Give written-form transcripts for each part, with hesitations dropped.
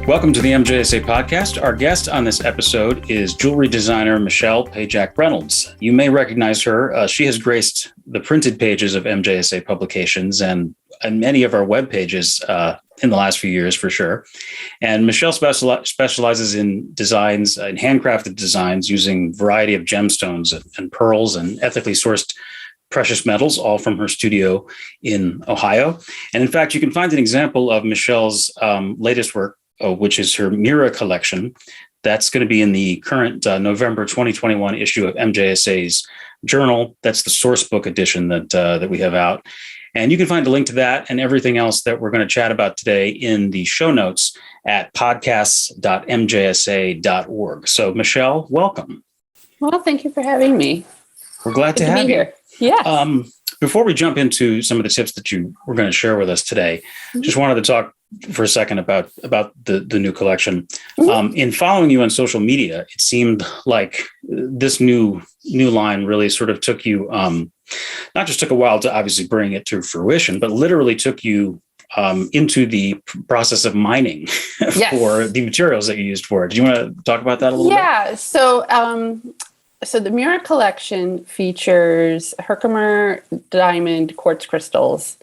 Welcome to the MJSA podcast. Our guest on this episode is jewelry designer Michelle Pajak-Reynolds. You may recognize her. She has graced the printed pages of MJSA publications and many of our web pages in the last few years, for sure. And Michelle specializes in designs, in handcrafted designs using a variety of gemstones and pearls and ethically sourced precious metals, all from her studio in Ohio. And in fact, you can find an example of Michelle's latest work, which is her Mira collection. That's going to be in the current November 2021 issue of MJSA's journal. That's the source book edition that we have out. And you can find a link to that and everything else that we're going to chat about today in the show notes at podcasts.mjsa.org. So, Michelle, welcome. Well, thank you for having me. We're glad to have you here. Yeah. Before we jump into some of the tips that you were going to share with us today, just wanted to talk for a second about the new collection. In following you on social media, it seemed like this new line really sort of took you, not just took a while to obviously bring it to fruition, but literally took you into the process of mining for the materials that you used for it. Do you want to talk about that a little bit? Yeah. So the Mira collection features Herkimer diamond quartz crystals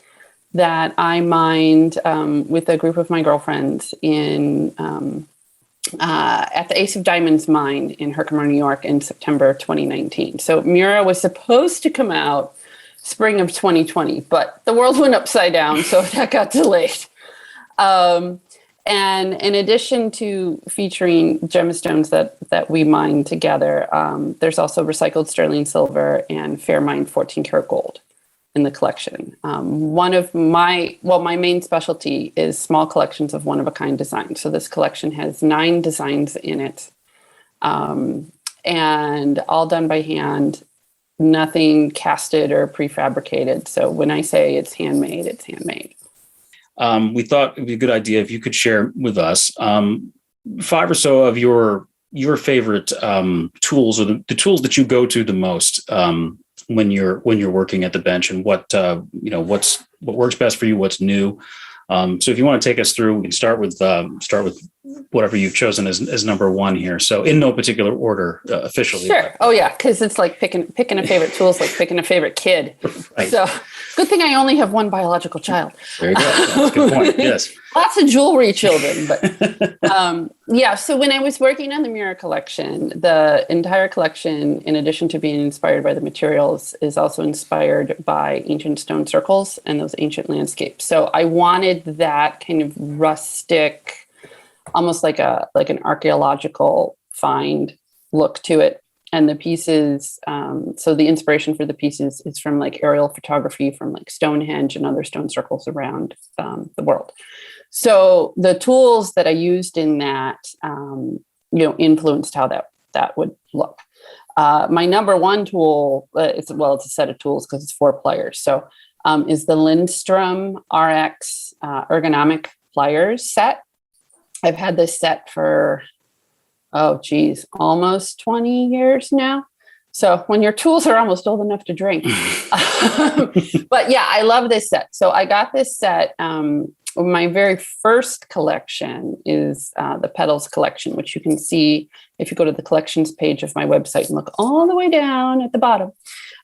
that I mined with a group of my girlfriends at the Ace of Diamonds mine in Herkimer, New York in September 2019. So Mira was supposed to come out spring of 2020, but the world went upside down, so that got delayed. And in addition to featuring gemstones that we mine together, there's also recycled sterling silver and fair mined 14 karat gold in the collection. My main specialty is small collections of one-of-a-kind designs. So this collection has 9 designs in it, and all done by hand, nothing casted or prefabricated. So when I say it's handmade, it's handmade. We thought it'd be a good idea if you could share with us 5 or so of your favorite tools, or the tools that you go to the most when you're working at the bench, and what works best for you, what's new. So if you want to take us through, we can start with whatever you've chosen as number 1 here. So in no particular order officially. Sure. Oh yeah, because it's like picking a favorite tool is like picking a favorite kid. Right. So good thing I only have one biological child. There you go. That's a good point. Yes. Lots of jewelry children, but So when I was working on the Mira collection, the entire collection, in addition to being inspired by the materials, is also inspired by ancient stone circles and those ancient landscapes. So I wanted that kind of rustic, almost like an archaeological find look to it. And the pieces, so the inspiration for the pieces is from like aerial photography from like Stonehenge and other stone circles around the world. So the tools that I used in that, influenced how that would look. My number 1 tool, it's a set of tools because it's 4 pliers. So is the Lindstrom RX ergonomic pliers set. I've had this set for, almost 20 years now. So when your tools are almost old enough to drink. But yeah, I love this set. So I got this set. My very first collection is the Petals collection, which you can see if you go to the collections page of my website and look all the way down at the bottom.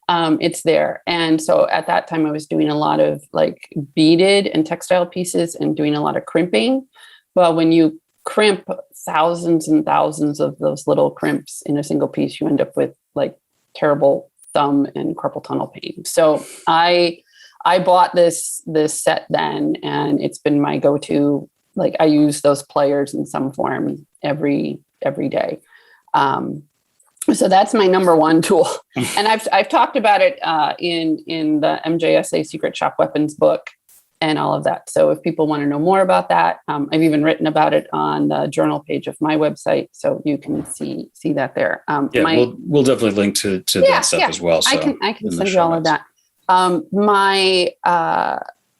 It's there. And so at that time, I was doing a lot of like beaded and textile pieces and doing a lot of crimping. Well, when you crimp thousands and thousands of those little crimps in a single piece, you end up with like terrible thumb and carpal tunnel pain. So I bought this set then, and it's been my go-to. Like I use those pliers in some form every day. So that's my number 1 tool. And I've talked about it in the MJSA Secret Shop Weapons book and all of that. So if people want to know more about that, I've even written about it on the journal page of my website. So you can see that there. We'll definitely link to that stuff as well. So I can send you all of that.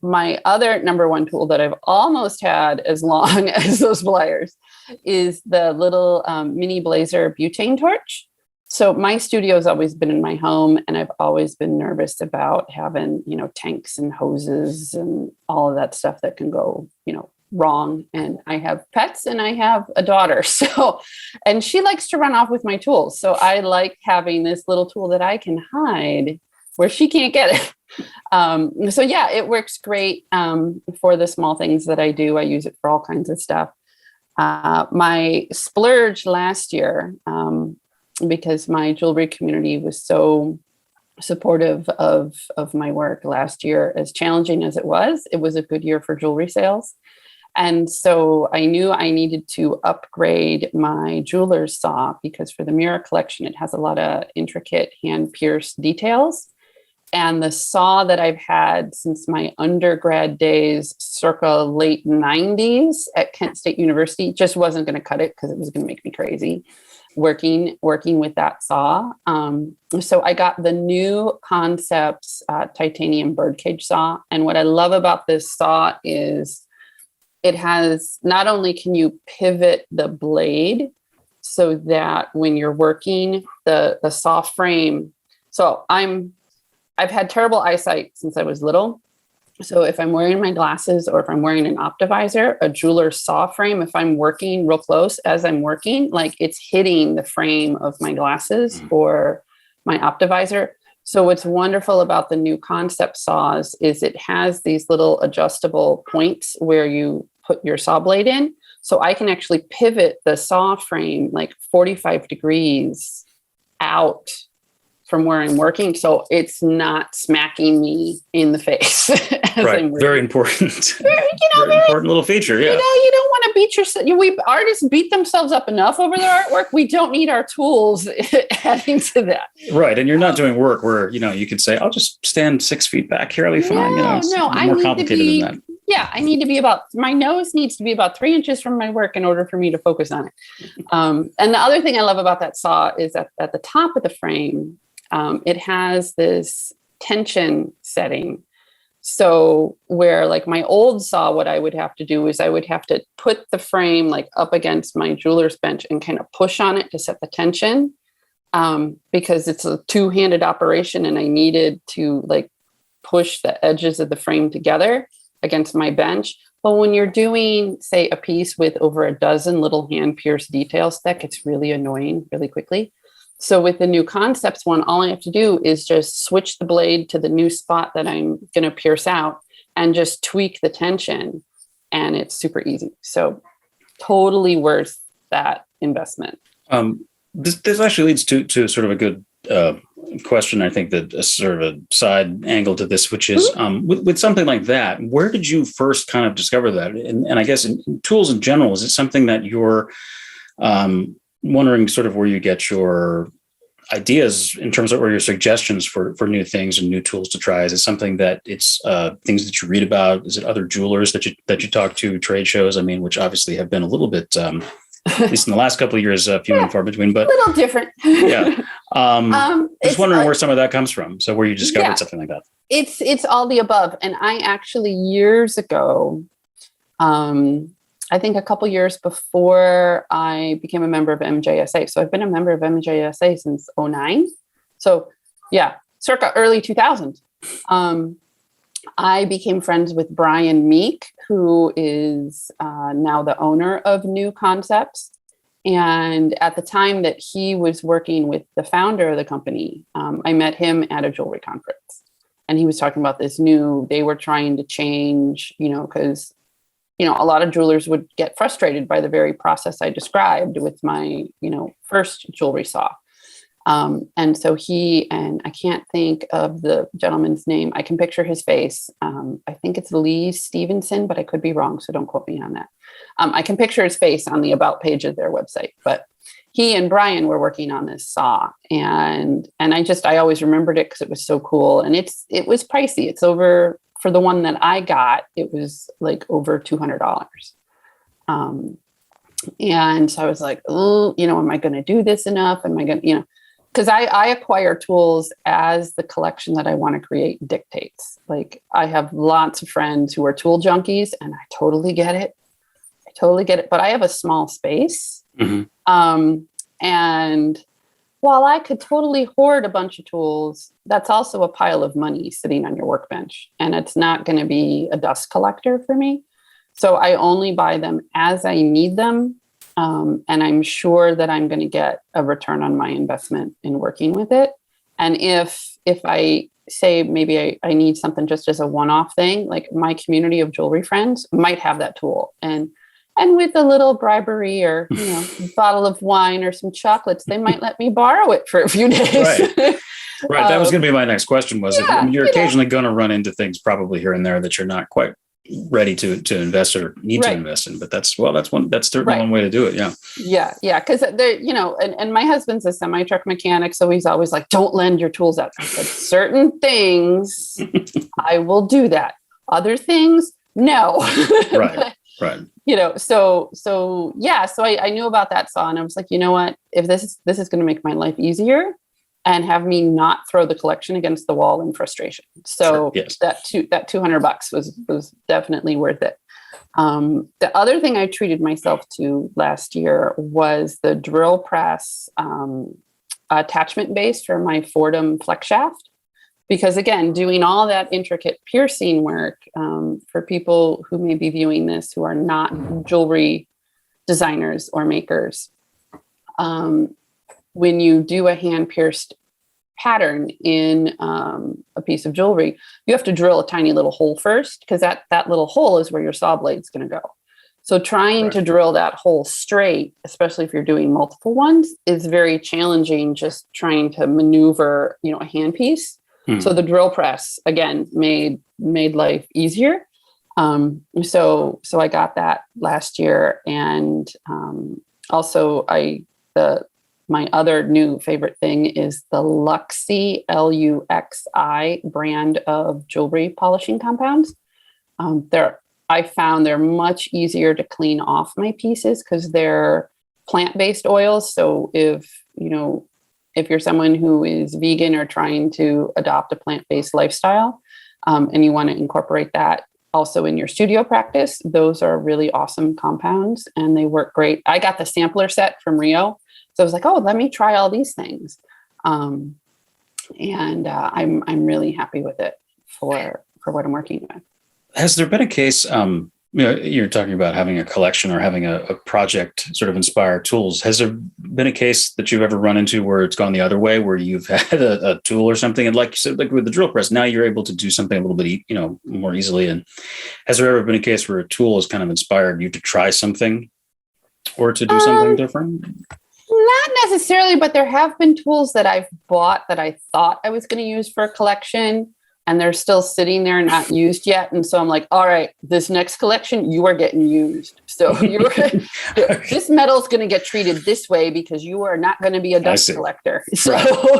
My other number 1 tool that I've almost had as long as those pliers is the little mini blazer butane torch. So my studio has always been in my home, and I've always been nervous about having, tanks and hoses and all of that stuff that can go, wrong. And I have pets and I have a daughter. So, and she likes to run off with my tools. So I like having this little tool that I can hide where she can't get it. So yeah, it works great for the small things that I do. I use it for all kinds of stuff. My splurge last year, because my jewelry community was so supportive of my work last year, as challenging as it was a good year for jewelry sales. And so I knew I needed to upgrade my jeweler's saw, because for the mirror collection, it has a lot of intricate hand pierced details. And the saw that I've had since my undergrad days, circa late 90s at Kent State University, just wasn't going to cut it because it was going to make me crazy working with that saw. So I got the new Concepts titanium birdcage saw. And what I love about this saw is it has, not only can you pivot the blade so that when you're working the saw frame. So I've had terrible eyesight since I was little. So if I'm wearing my glasses or if I'm wearing an optivisor, a jeweler's saw frame, if I'm working real close as I'm working, like it's hitting the frame of my glasses or my optivisor. So what's wonderful about the new Concept saws is it has these little adjustable points where you put your saw blade in. So I can actually pivot the saw frame like 45 degrees out from where I'm working. So it's not smacking me in the face. Right. Very important. Very important little feature. Yeah. You don't want to beat yourself. Artists beat themselves up enough over their artwork. We don't need our tools adding to that. Right. And you're not doing work where, you could say, I'll just stand 6 feet back here. I'll be fine. It's more complicated than that. Yeah, I need to be my nose needs to be about 3 inches from my work in order for me to focus on it. And the other thing I love about that saw is that at the top of the frame, it has this tension setting. So where like my old saw, what I would have to do is I would have to put the frame like up against my jeweler's bench and kind of push on it to set the tension, because it's a two-handed operation and I needed to like push the edges of the frame together against my bench. But when you're doing, say, a piece with over a dozen little hand-pierced details, that gets really annoying really quickly. So with the new Concepts one, all I have to do is just switch the blade to the new spot that I'm going to pierce out and just tweak the tension. And it's super easy. So totally worth that investment. This actually leads to sort of a good question. I think that a sort of a side angle to this, which is with something like that, where did you first kind of discover that? And I guess in tools in general, is it something that you're wondering sort of where you get your ideas in terms of, or your suggestions for new things and new tools to try? Is it something that it's things that you read about? Is it other jewelers that you talk to, trade shows? I mean, which obviously have been a little bit, at least in the last couple of years, few and far between, but a little different. Yeah. Just wondering where some of that comes from. So where you discovered something like that. It's all the above. And I actually years ago, I think a couple years before I became a member of MJSA. So I've been a member of MJSA since 2009. So yeah, circa early 2000s. I became friends with Brian Meek, who is now the owner of New Concepts. And at the time that he was working with the founder of the company, I met him at a jewelry conference. And he was talking about this they were trying to change, because a lot of jewelers would get frustrated by the very process I described with my, first jewelry saw. And so and I can't think of the gentleman's name. I can picture his face. I think it's Lee Stevenson, but I could be wrong. So don't quote me on that. I can picture his face on the about page of their website, but he and Brian were working on this saw, and I always remembered it because it was so cool. And it was pricey. It's over, for the one that I got, it was like over $200. And so I was like, oh, am I going to do this enough? Am I going to, because I acquire tools as the collection that I want to create dictates. Like I have lots of friends who are tool junkies, and I totally get it. But I have a small space. Mm-hmm. And while I could totally hoard a bunch of tools, that's also a pile of money sitting on your workbench. And it's not going to be a dust collector for me. So I only buy them as I need them. And I'm sure that I'm going to get a return on my investment in working with it. And if I say maybe I need something just as a one-off thing, like my community of jewelry friends might have that tool. And with a little bribery or, bottle of wine or some chocolates, they might let me borrow it for a few days. Right. Right. That was going to be my next question was you're occasionally going to run into things probably here and there that you're not quite ready to invest or need to invest in, but that's certainly one way to do it. Yeah. Yeah. Cause and my husband's a semi-truck mechanic. So he's always like, don't lend your tools out. I said, certain things I will do that. Other things, no. Right. Right. So I knew about that saw and I was like, you know what, if this is going to make my life easier and have me not throw the collection against the wall in frustration. So yes. that $200 was definitely worth it. The other thing I treated myself to last year was the drill press attachment base for my Fordham flex shaft. Because again, doing all that intricate piercing work for people who may be viewing this who are not jewelry designers or makers, when you do a hand-pierced pattern in a piece of jewelry, you have to drill a tiny little hole first because that little hole is where your saw blade's going to go. So trying to drill that hole straight, especially if you're doing multiple ones, is very challenging. Just trying to maneuver, a handpiece. So the drill press again made life easier. So I got that last year, and also my other new favorite thing is the Luxi LUXI brand of jewelry polishing compounds. I found they're much easier to clean off my pieces because they're plant-based oils. So if you're someone who is vegan or trying to adopt a plant-based lifestyle, and you want to incorporate that also in your studio practice, those are really awesome compounds and they work great. I got the sampler set from Rio. So I was like, oh, let me try all these things. I'm really happy with it for what I'm working with. Has there been a case, you're talking about having a collection or having a project sort of inspire tools. Has there been a case that you've ever run into where it's gone the other way, where you've had a tool or something? And like you said, like with the drill press, now you're able to do something a little bit, more easily. And has there ever been a case where a tool has kind of inspired you to try something or to do something different? Not necessarily, but there have been tools that I've bought that I thought I was going to use for a collection, and they're still sitting there not used yet. And so I'm like, all right, this next collection, you are getting used. So this metal is going to get treated this way because you are not going to be a dust collector. So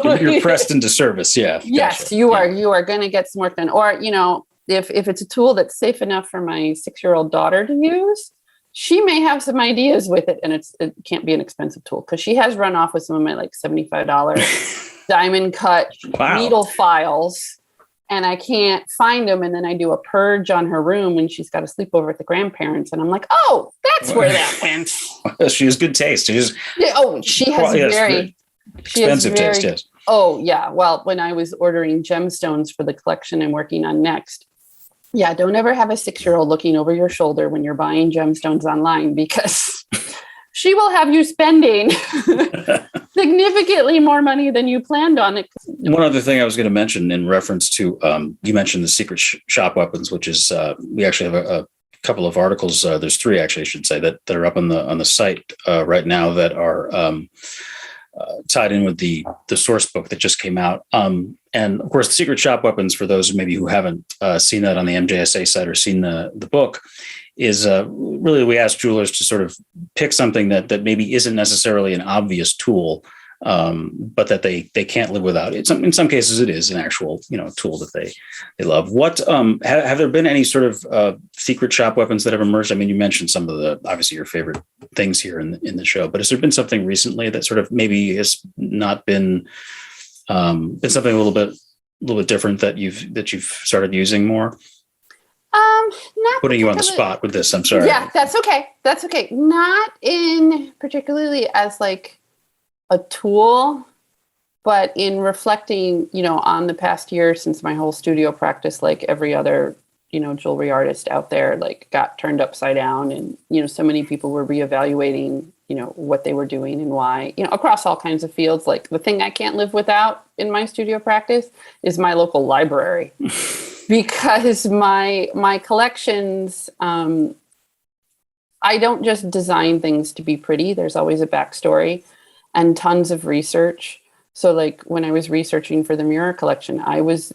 right. You're pressed into service. Yeah. Yes, gotcha. You are going to get some work done. Or, if it's a tool that's safe enough for my 6-year-old daughter to use, she may have some ideas with it, and it can't be an expensive tool because she has run off with some of my like $75 diamond cut needle files, and I can't find them. And then I do a purge on her room when she's got to sleep over at the grandparents, and I'm like, oh, that's where that went. She has good taste. She has very expensive taste. Yes. Oh yeah. Well, when I was ordering gemstones for the collection I'm working on next. Yeah, don't ever have a 6-year-old looking over your shoulder when you're buying gemstones online, because she will have you spending significantly more money than you planned on it. One other thing I was going to mention in reference to, you mentioned the secret shop weapons, which is, we actually have a couple of articles. There's 3 actually, I should say, that are up on the site right now that are tied in with the source book that just came out. And of course, the secret shop weapons, for those maybe who haven't seen that on the MJSA site or seen the book, is really we ask jewelers to sort of pick something that maybe isn't necessarily an obvious tool, but that they can't live without. In some cases, it is an actual tool that they love. What have there been any sort of secret shop weapons that have emerged? I mean, you mentioned some of the obviously your favorite things here in the show, but has there been something recently that sort of maybe has not been something a little bit different that you've started using more? Not putting you on the spot with this. I'm sorry. Yeah, that's okay. Not in particularly as like a tool, but in reflecting, on the past year since my whole studio practice, like every other jewelry artist out there like got turned upside down, and so many people were reevaluating what they were doing and why, across all kinds of fields. Like the thing I can't live without in my studio practice is my local library, because my collections, I don't just design things to be pretty. There's always a backstory and tons of research. So like when I was researching for the Mirror collection, I was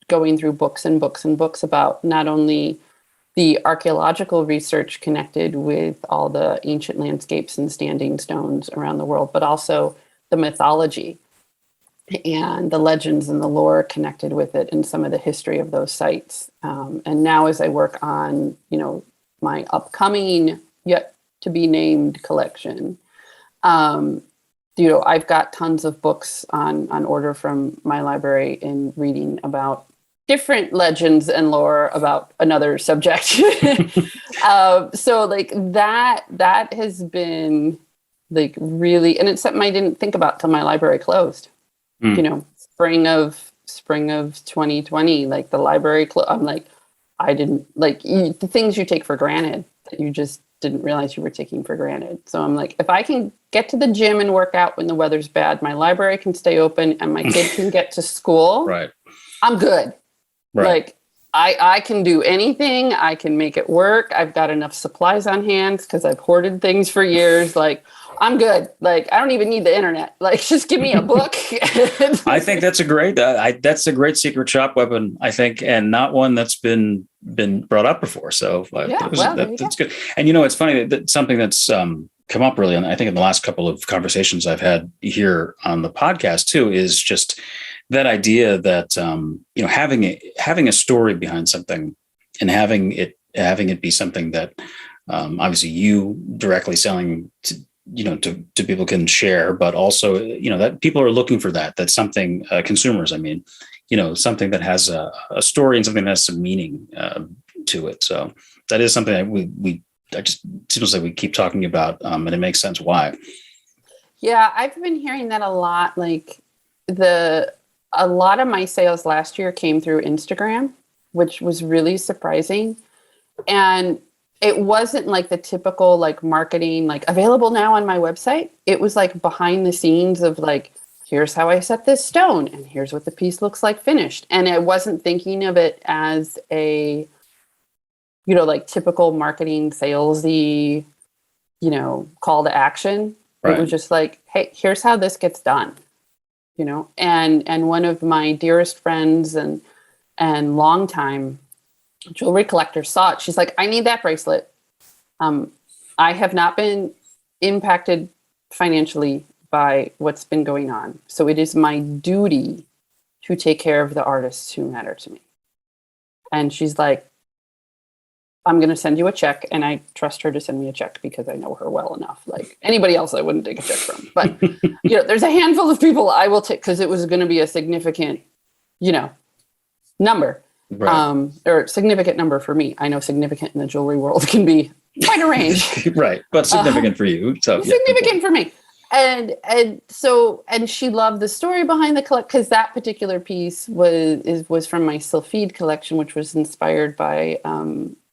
going through books and books and books about not only the archaeological research connected with all the ancient landscapes and standing stones around the world, but also the mythology and the legends and the lore connected with it, and some of the history of those sites. And now as I work on, my upcoming yet to be named collection, I've got tons of books on order from my library and reading about different legends and lore about another subject. So like that has been like really, and it's something I didn't think about till my library closed. Spring of 2020, like the library I'm like, I didn't like the things you take for granted that you just didn't realize you were taking for granted. So I'm like, if I can get to the gym and work out when the weather's bad, my library can stay open and my kid can get to school. Right. I'm good. Right. Like I can do anything. I can make it work. I've got enough supplies on hand because I've hoarded things for years. Like I'm good. Like I don't even need the internet. Like just give me a book. I think that's a great secret shop weapon, I think, and not one that's been brought up before. So that's good. And it's funny that something that's come up really, and I think in the last couple of conversations I've had here on the podcast too, is just that idea that having a story behind something and having it be something that obviously you directly selling to people can share, but also that people are looking for that. That's something consumers. I mean, something that has a story and something that has some meaning to it. So that is something that I just seems like we keep talking about, and it makes sense why. Yeah, I've been hearing that a lot. Like a lot of my sales last year came through Instagram, which was really surprising. And it wasn't like the typical like marketing, like available now on my website. It was like behind the scenes of like, here's how I set this stone and here's what the piece looks like finished. And I wasn't thinking of it as a, like typical marketing salesy, call to action. Right. It was just like, hey, here's how this gets done. And one of my dearest friends and longtime jewelry collector saw it. She's like, I need that bracelet. I have not been impacted financially by what's been going on. So it is my duty to take care of the artists who matter to me. And she's like, I'm going to send you a check. And I trust her to send me a check because I know her well enough. Like anybody else, I wouldn't take a check from. But, there's a handful of people I will take because it was going to be a significant, number. Right. Or significant number for me. I know significant in the jewelry world can be quite a range. Right. But significant for you. So significant for me. And she loved the story behind the collection because that particular piece was from my Sylphide collection, which was inspired by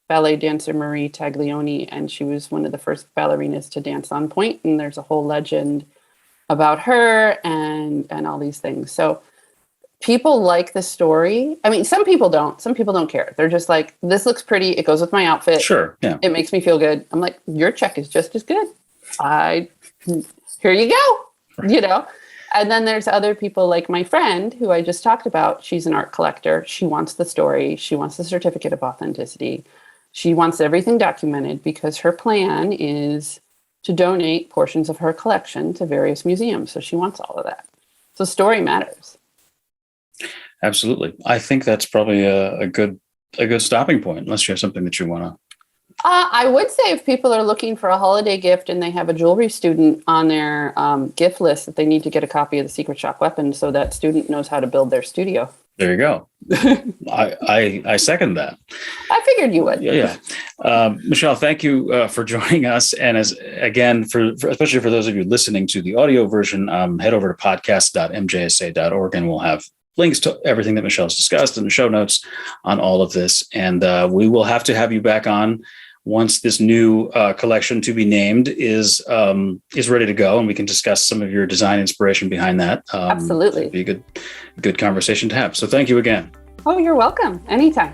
ballet dancer Marie Taglioni, and she was one of the first ballerinas to dance on point. And there's a whole legend about her and all these things. So people like the story. I mean, some people don't. Some people don't care. They're just like, this looks pretty. It goes with my outfit. Sure. Yeah. It makes me feel good. I'm like, your check is just as good. Here you go. And then there's other people like my friend who I just talked about. She's an art collector. She wants the story. She wants the certificate of authenticity. She wants everything documented because her plan is to donate portions of her collection to various museums. So she wants all of that. So story matters. Absolutely. I think that's probably a good stopping point, unless you have something that you want to. I would say if people are looking for a holiday gift and they have a jewelry student on their gift list, that they need to get a copy of the Secret Shop Weapon so that student knows how to build their studio. There you go. I second that. I figured you would. Yeah. Michelle, thank you for joining us. And especially for those of you listening to the audio version, head over to podcast.mjsa.org and we'll have links to everything that Michelle's discussed in the show notes on all of this. And we will have to have you back on once this new collection to be named is ready to go, and we can discuss some of your design inspiration behind that. Absolutely. It'd be a good conversation to have. So thank you again. Oh, you're welcome. Anytime.